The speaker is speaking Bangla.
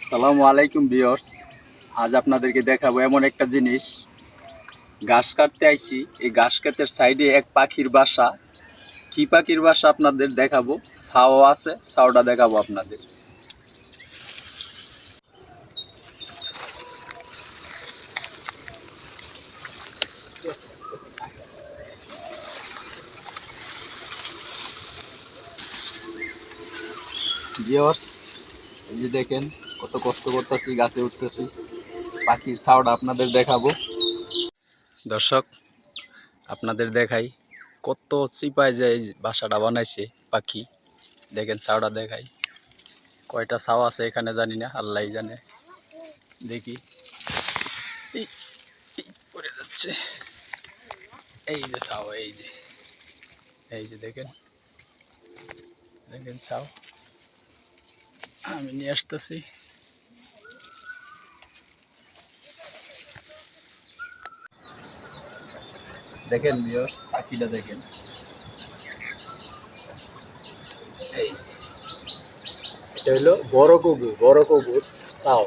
আসসালামু আলাইকুম ভিউয়ার্স। আজ আপনাদেরকে দেখাবো এমন একটা জিনিস। ঘাস কাটতে আইছি, এই ঘাস কাটের সাইডে এক পাখির বাসা। কি পাখির বাসা আপনাদের দেখাবো। ছাও আছে, ছাওটা দেখাবো আপনাদের। ভিউয়ার্স, এই যে দেখেন কত কষ্ট করতেছি, গাছে উঠতেছি। পাখির ছাওটা আপনাদের দেখাবো। দর্শক, আপনাদের দেখাই কত চিপায় যে এই বাসাটা বানাইছে পাখি। দেখেন ছাওটা দেখাই, কয়টা ছাও আছে এখানে জানি না, আল্লাহই জানে। দেখি, এই পড়ে যাচ্ছে। এই যে ছাও, এই যে দেখেন দেখেন ছাও, আমি নিয়ে আসতেছি। দেখেন ভিউয়ার্স, পাখিটা দেখেন। এই এটা হলো বড় কবুতর ছাও।